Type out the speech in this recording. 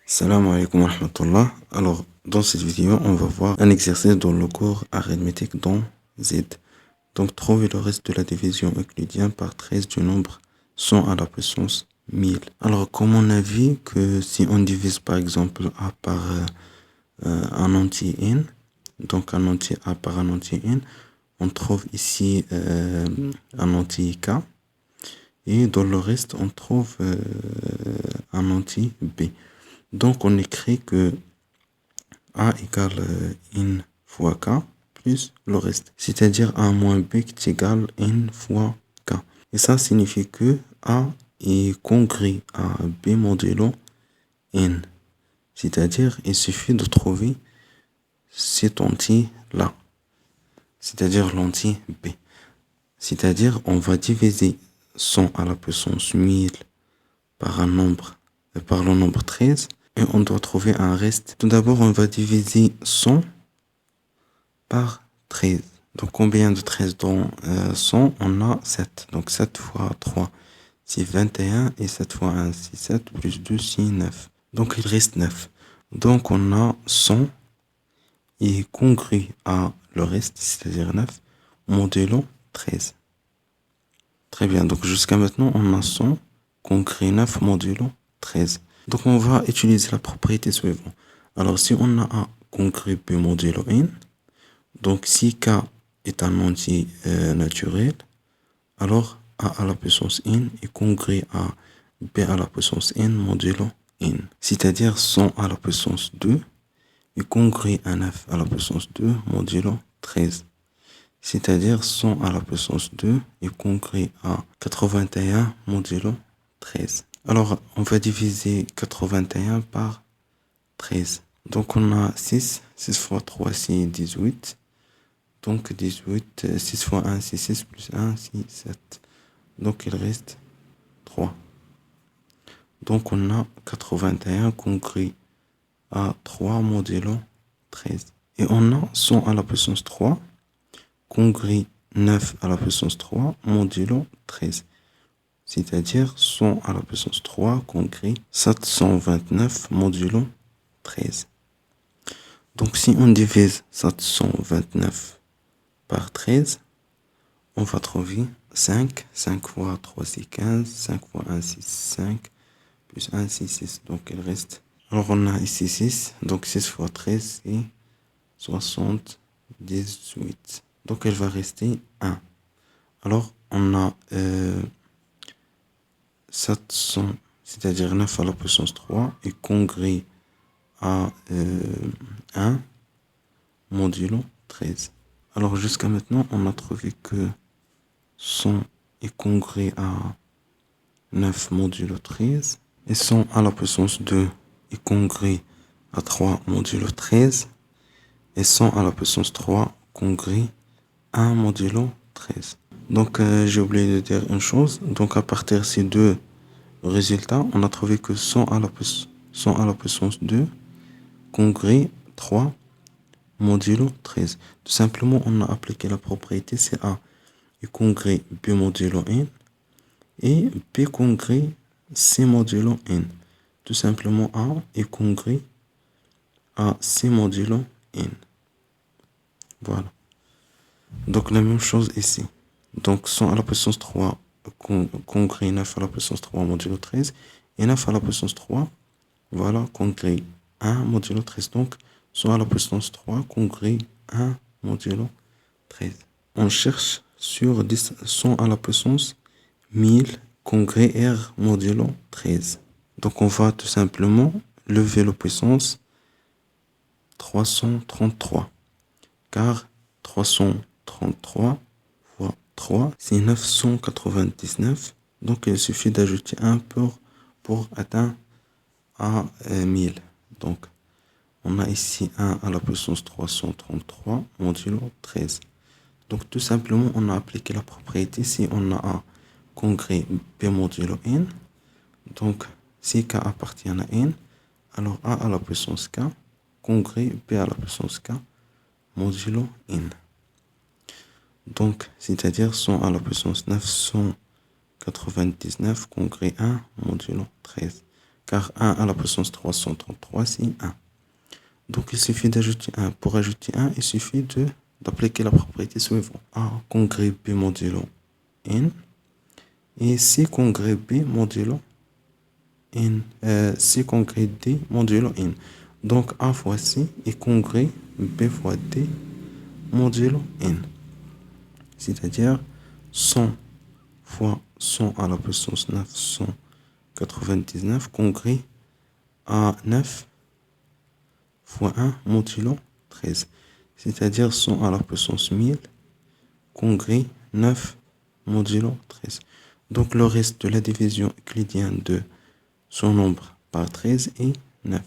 Salam alaikum wa rahmatullah. Alors, dans cette vidéo, on va voir un exercice dans le cours arithmétique dans Z. Donc, trouver le reste de la division euclidienne par 13 du nombre 100 à la puissance 1000. Alors, comme on a vu que si on divise par exemple A par un entier n, donc un entier A par un entier n, on trouve ici un entier K. Et dans le reste, on trouve un entier B. Donc, on écrit que A égale n fois K plus le reste. C'est-à-dire A moins B qui est égal n fois K. Et ça signifie que A est congru à B modulo n. C'est-à-dire, il suffit de trouver cet entier-là. C'est-à-dire l'entier B. C'est-à-dire, on va diviser 100 à la puissance 1000 par le nombre 13. Et on doit trouver un reste. Tout d'abord, on va diviser 100 par 13. Donc, combien de 13 dans 100? On a 7. Donc, 7 fois 3, c'est 21. Et 7 fois 1, c'est 7. Plus 2, c'est 9. Donc, il reste 9. Donc, on a 100 et congru à le reste, c'est-à-dire 9, modulo 13. Très bien. Donc, jusqu'à maintenant, on a 100 congru 9 modulo 13. Donc, on va utiliser la propriété suivante. Alors, si on a A congru B modulo n, donc si K est un entier naturel, alors A à la puissance n est congru à B à la puissance n modulo n. C'est-à-dire 100 à la puissance 2 est congru à 9 à la puissance 2 modulo 13. C'est-à-dire 100 à la puissance 2 est congru à 81 modulo 13. Alors, on va diviser 81 par 13. Donc, on a 6. 6 fois 3, c'est 18. Donc, 18, 6 fois 1, c'est 6, plus 1, c'est 7. Donc, il reste 3. Donc, on a 81 congru à 3 modulo 13. Et on a 100 à la puissance 3 congru 9 à la puissance 3 modulo 13. C'est-à-dire 100 à la puissance 3 congru 729 modulo 13. Donc, si on divise 729 par 13, on va trouver 5. 5 fois 3, c'est 15. 5 fois 1, c'est 5. Plus 1, c'est 6. Donc, il reste. Alors, on a ici 6. Donc, 6 fois 13, c'est 78. Donc, il va rester 1. Alors, on a 700, c'est-à-dire 9 à la puissance 3, et congru à 1 modulo 13. Alors, jusqu'à maintenant, on a trouvé que 100 est congru à 9 modulo 13. Et 100 à la puissance 2 est congru à 3 modulo 13. Et 100 à la puissance 3 congru à 1 modulo 13. Donc, j'ai oublié de dire une chose. Donc, à partir de ces deux résultats, on a trouvé que 100 à la puissance 2 congru 3 modulo 13. Tout simplement, on a appliqué la propriété CA est congru B modulo n et B congru C modulo n. Tout simplement, A est congru à C modulo n. Voilà. Donc, la même chose ici. Donc, 100 à la puissance 3 congru 9 à la puissance 3 modulo 13 et 9 à la puissance 3, voilà, congru 1 modulo 13. Donc, 100 à la puissance 3 congru 1 modulo 13. On cherche sur 100 à la puissance 1000 congru R modulo 13. Donc, on va tout simplement lever la puissance 333. Car 333 fois 3, c'est 999. Donc, il suffit d'ajouter 1 pour atteindre à 1000. Donc, on a ici 1 à la puissance 333 modulo 13. Donc, tout simplement, on a appliqué la propriété. Si on a A congru B modulo n, donc si K appartient à n, alors A à la puissance K congru B à la puissance K modulo n. Donc, c'est-à-dire 100 à la puissance 999 congru 1 modulo 13. car 1 à la puissance 333, c'est 1. Donc, il suffit d'ajouter 1. Pour ajouter 1, il suffit d'appliquer la propriété suivante. A congrès B modulo N et C congrès B modulo N. C congrès D modulo N. Donc, A fois C est congrès B fois D modulo N. C'est-à-dire 100 fois 100 à la puissance 999 congrès à 9 fois 1 modulo 13. C'est-à-dire 100 à la puissance 1000 congrès 9 modulo 13. Donc le reste de la division euclidienne de son nombre par 13 est 9.